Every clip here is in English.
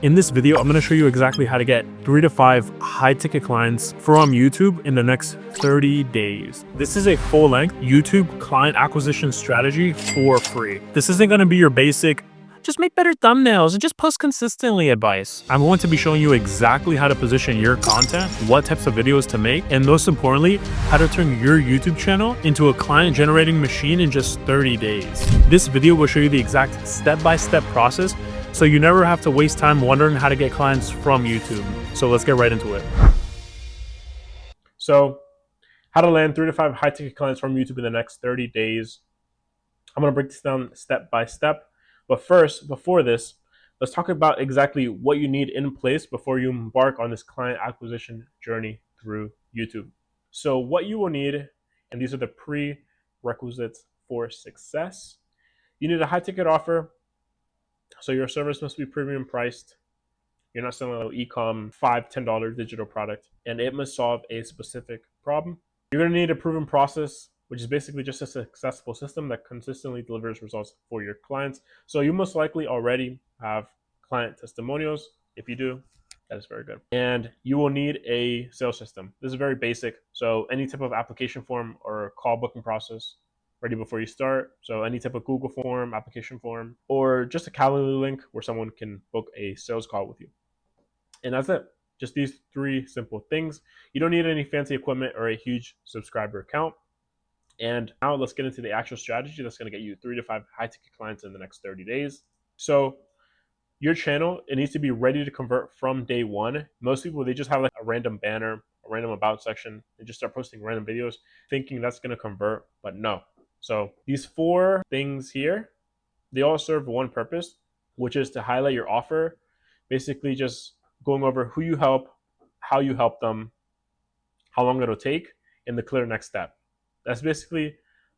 In this video, I'm going to show you exactly how to get 3 to 5 high-ticket clients from YouTube in the next 30 days. This is a full-length YouTube client acquisition strategy for free. This isn't going to be your basic, just make better thumbnails and just post consistently advice. I'm going to be showing you exactly how to position your content, what types of videos to make, and most importantly, how to turn your YouTube channel into a client-generating machine in just 30 days. This video will show you the exact step-by-step process so you never have to waste time wondering how to get clients from YouTube. So let's get right into it. So how to land 3 to 5 high ticket clients from YouTube in the next 30 days. I'm going to break this down step by step. But first, before this, let's talk about exactly what you need in place before you embark on this client acquisition journey through YouTube. So what you will need, and these are the prerequisites for success. You need a high ticket offer. So your service must be premium priced. You're not selling an e-com $5, $10 digital product, and it must solve a specific problem. You're going to need a proven process, which is basically just a successful system that consistently delivers results for your clients. So you most likely already have client testimonials. If you do, that is very good. And you will need a sales system. This is very basic. So any type of application form or call booking process ready before you start. So any type of Google form, application form, or just a Calendly link where someone can book a sales call with you. And that's it. Just these 3 simple things. You don't need any fancy equipment or a huge subscriber count. And now let's get into the actual strategy that's going to get you 3 to 5 high ticket clients in the next 30 days. So your channel, it needs to be ready to convert from day one. Most people, they just have like a random banner, a random about section. They just start posting random videos thinking that's going to convert, but no. So these 4 things here, they all serve one purpose, which is to highlight your offer, basically just going over who you help, how you help them, how long it'll take, and the clear next step. That's basically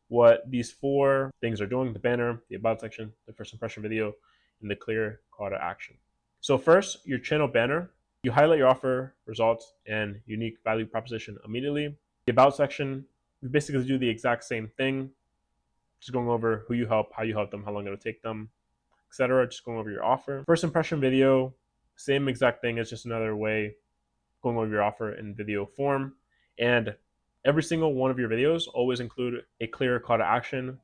what these 4 things are doing: the banner, the about section, the first impression video, and the clear call to action. So first, your channel banner, you highlight your offer, results, and unique value proposition immediately. The about section, we basically do the exact same thing, just going over who you help, how you help them, how long it'll take them, etc. Just going over your offer. First impression video, same exact thing. It's just another way going over your offer in video form. And every single one of your videos always include a clear call to action,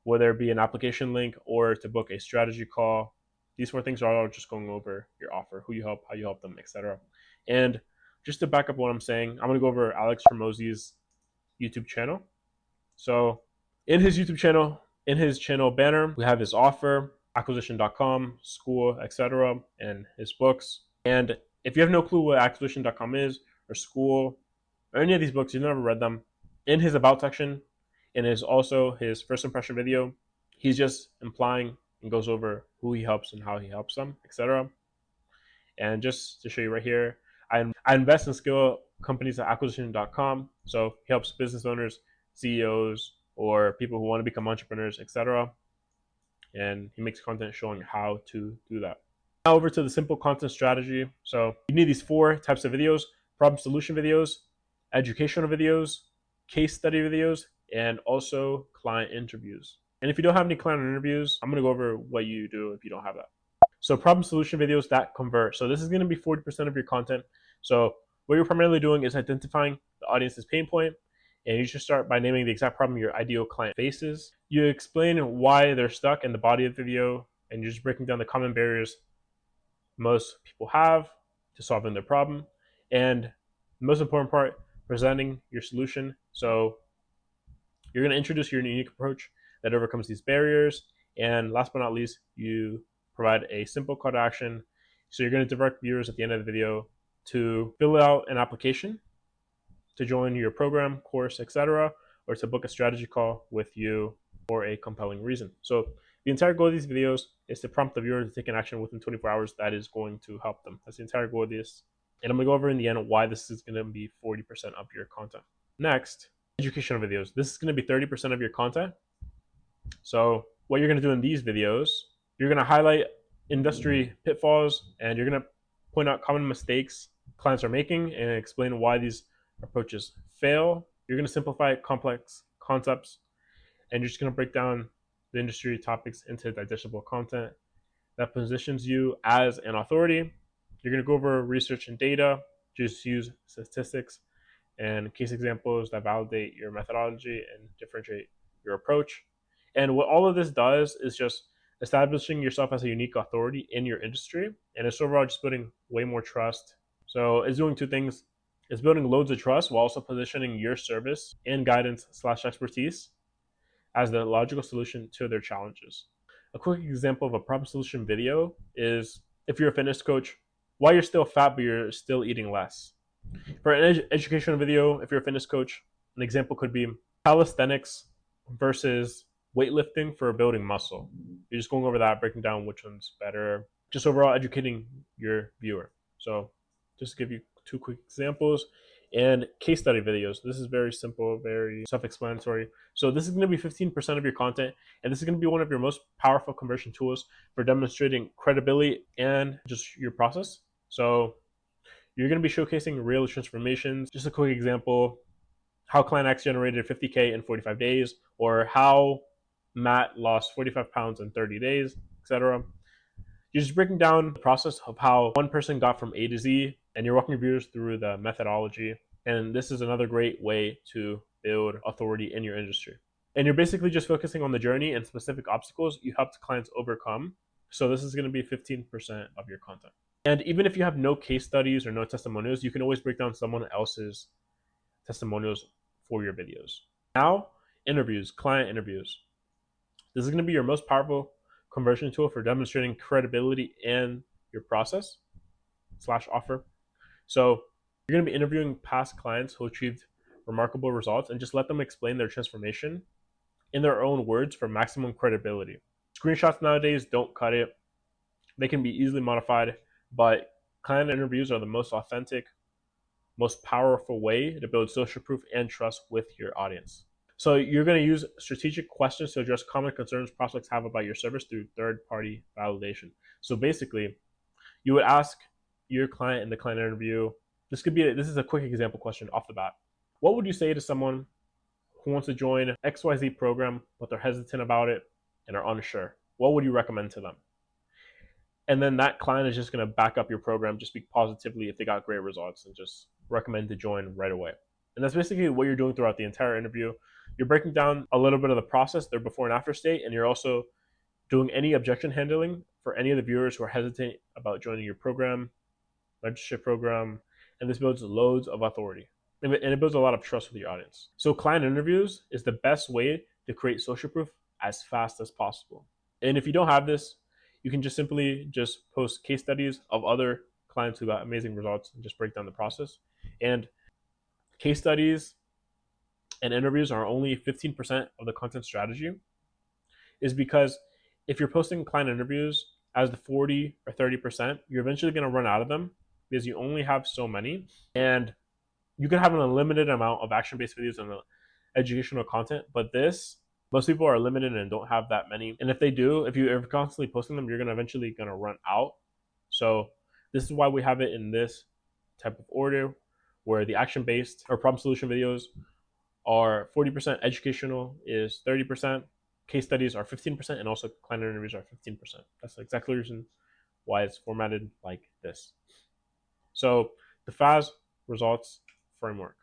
whether it be an application link or to book a strategy call. These 4 things are all just going over your offer, who you help, how you help them, etc. And just to back up what I'm saying, I'm going to go over Alex Hormozi's YouTube channel. So in his YouTube channel, in his channel banner, we have his offer, acquisition.com, school, etc., and his books. And if you have no clue what acquisition.com is, or school, or any of these books, you've never read them, in his about section, and is also his first impression video, he's just implying and goes over who he helps and how he helps them, etc. And just to show you right here, I invest in skill companies at acquisition.com. So he helps business owners, CEOs, or people who want to become entrepreneurs, etc. And he makes content showing how to do that. Now over to the simple content strategy. So you need these 4 types of videos: problem solution videos, educational videos, case study videos, and also client interviews. And if you don't have any client interviews, I'm going to go over what you do if you don't have that. So problem solution videos that convert. So this is going to be 40% of your content. So what you're primarily doing is identifying the audience's pain point, and you should start by naming the exact problem your ideal client faces. You explain why they're stuck in the body of the video, and you're just breaking down the common barriers most people have to solving their problem. And the most important part, presenting your solution. So you're going to introduce your unique approach that overcomes these barriers. And last but not least, you provide a simple call to action. So you're going to direct viewers at the end of the video to fill out an application to join your program, course, etc., or to book a strategy call with you for a compelling reason. So the entire goal of these videos is to prompt the viewer to take an action within 24 hours that is going to help them. That's the entire goal of this. And I'm going to go over in the end why this is going to be 40% of your content. Next, educational videos. This is going to be 30% of your content. So what you're going to do in these videos, you're going to highlight industry pitfalls, and you're going to point out common mistakes clients are making and explain why these approaches fail. You're going to simplify complex concepts, and you're just going to break down the industry topics into digestible content that positions you as an authority. You're going to go over research and data, just use statistics and case examples that validate your methodology and differentiate your approach. And what all of this does is just establishing yourself as a unique authority in your industry. And it's overall just building way more trust. So it's doing two things. It's building loads of trust while also positioning your service and guidance / expertise as the logical solution to their challenges. A quick example of a problem solution video is if you're a fitness coach, why you're still fat but you're still eating less. For an educational video, if you're a fitness coach, an example could be calisthenics versus weightlifting for building muscle. You're just going over that, breaking down which one's better, just overall educating your viewer. So just to give you two quick examples. And case study videos. This is very simple, very self-explanatory. So this is going to be 15% of your content, and this is going to be one of your most powerful conversion tools for demonstrating credibility and just your process. So you're going to be showcasing real transformations. Just a quick example, how Client X generated 50K in 45 days, or how Matt lost 45 pounds in 30 days, etc. You're just breaking down the process of how one person got from A to Z, and you're walking your viewers through the methodology. And this is another great way to build authority in your industry. And you're basically just focusing on the journey and specific obstacles you helped clients overcome. So this is going to be 15% of your content. And even if you have no case studies or no testimonials, you can always break down someone else's testimonials for your videos. Now, interviews, client interviews. This is going to be your most powerful conversion tool for demonstrating credibility in your process / offer. So you're going to be interviewing past clients who achieved remarkable results and just let them explain their transformation in their own words for maximum credibility. Screenshots nowadays don't cut it. They can be easily modified, but client interviews are the most authentic, most powerful way to build social proof and trust with your audience. So you're going to use strategic questions to address common concerns prospects have about your service through third-party validation. So basically, you would ask your client in the client interview, this is a quick example question off the bat. What would you say to someone who wants to join XYZ program, but they're hesitant about it and are unsure? What would you recommend to them? And then that client is just going to back up your program, just speak positively if they got great results, and just recommend to join right away. And that's basically what you're doing throughout the entire interview. You're breaking down a little bit of the process, their before and after state, and you're also doing any objection handling for any of the viewers who are hesitant about joining your program, mentorship program, and this builds loads of authority. And it builds a lot of trust with your audience. So client interviews is the best way to create social proof as fast as possible. And if you don't have this, you can just simply post case studies of other clients who got amazing results and just break down the process. And case studies and interviews are only 15% of the content strategy, is because if you're posting client interviews as the 40 or 30%, you're eventually going to run out of them because you only have so many. And you can have an unlimited amount of action-based videos and educational content, but most people are limited and don't have that many. And if they do, if you're constantly posting them, you're eventually going to run out. So this is why we have it in this type of order, where the action-based or problem solution videos are 40%, educational is 30%, case studies are 15%, and also client interviews are 15%. That's exactly the reason why it's formatted like this. So the FAS results framework.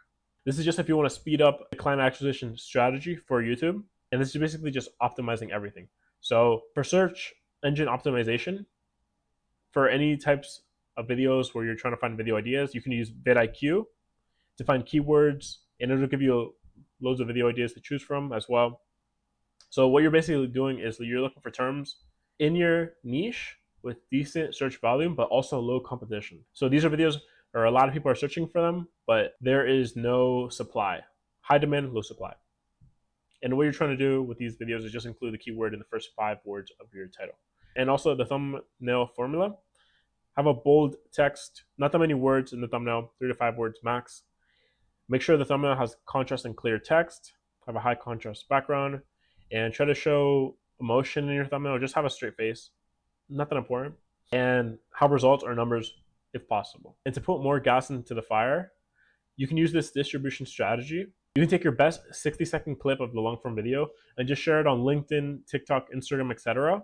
This is just if you want to speed up the client acquisition strategy for YouTube. And this is basically just optimizing everything. So for search engine optimization, for any types of videos where you're trying to find video ideas, you can use vidIQ to find keywords, and it'll give you loads of video ideas to choose from as well. So what you're basically doing is you're looking for terms in your niche with decent search volume, but also low competition. So these are videos where a lot of people are searching for them, but there is no supply. High demand, low supply. And what you're trying to do with these videos is just include the keyword in the first 5 words of your title. And also the thumbnail formula. Have a bold text, not that many words in the thumbnail, 3 to 5 words max. Make sure the thumbnail has contrast and clear text. Have a high contrast background. And try to show emotion in your thumbnail. Just have a straight face. Not that important. And have results or numbers if possible. And to put more gas into the fire, you can use this distribution strategy. You can take your best 60-second clip of the long form video and just share it on LinkedIn, TikTok, Instagram, etc.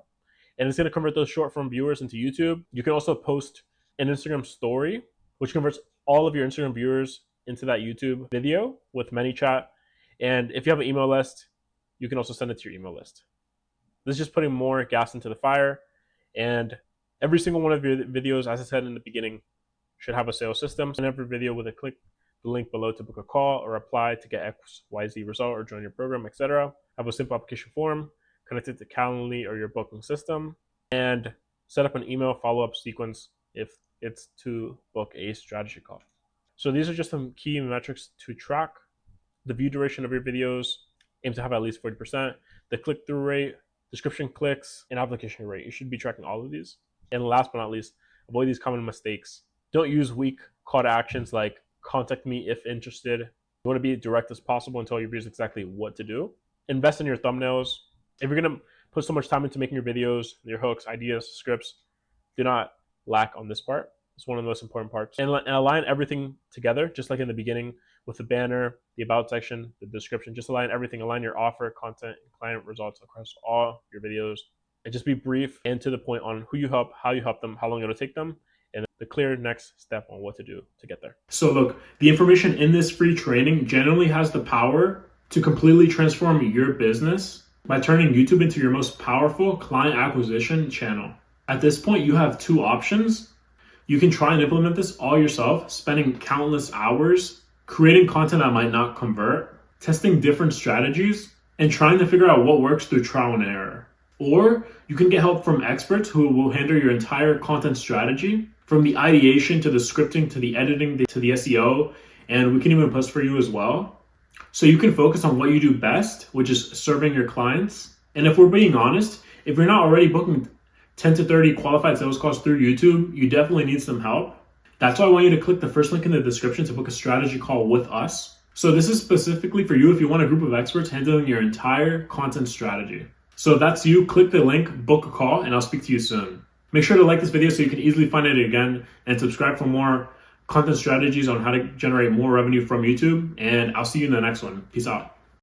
and it's going to convert those short form viewers into YouTube. You can also post an Instagram story, which converts all of your Instagram viewers into that YouTube video with ManyChat. And if you have an email list, you can also send it to your email list. This is just putting more gas into the fire. And every single one of your videos, as I said in the beginning, should have a sales system. And every video with a click the link below to book a call or apply to get XYZ result or join your program, etc. Have a simple application form, connect it to Calendly or your booking system, and set up an email follow-up sequence if it's to book a strategy call. So these are just some key metrics to track. The view duration of your videos, aim to have at least 40%. The click-through rate, description clicks, and application rate. You should be tracking all of these. And last but not least, avoid these common mistakes. Don't use weak call to actions like contact me if interested. You want to be direct as possible and tell your viewers exactly what to do. Invest in your thumbnails. If you're going to put so much time into making your videos, your hooks, ideas, scripts, do not lack on this part. It's one of the most important parts. And align everything together, just like in the beginning with the banner, the about section, the description. Just align everything. Align your offer, content, and client results across all your videos. And just be brief and to the point on who you help, how you help them, how long it'll take them, and the clear next step on what to do to get there. So look, the information in this free training generally has the power to completely transform your business by turning YouTube into your most powerful client acquisition channel. At this point, you have two options. You can try and implement this all yourself, spending countless hours creating content that might not convert, testing different strategies, and trying to figure out what works through trial and error. Or you can get help from experts who will handle your entire content strategy, from the ideation to the scripting to the editing to the SEO, and we can even post for you as well. So you can focus on what you do best, which is serving your clients. And if we're being honest, if you're not already booking 10 to 30 qualified sales calls through YouTube, you definitely need some help. That's why I want you to click the first link in the description to book a strategy call with us. So this is specifically for you if you want a group of experts handling your entire content strategy. So if that's you, click the link, book a call, and I'll speak to you soon. Make sure to like this video so you can easily find it again, and subscribe for more content strategies on how to generate more revenue from YouTube. And I'll see you in the next one. Peace out.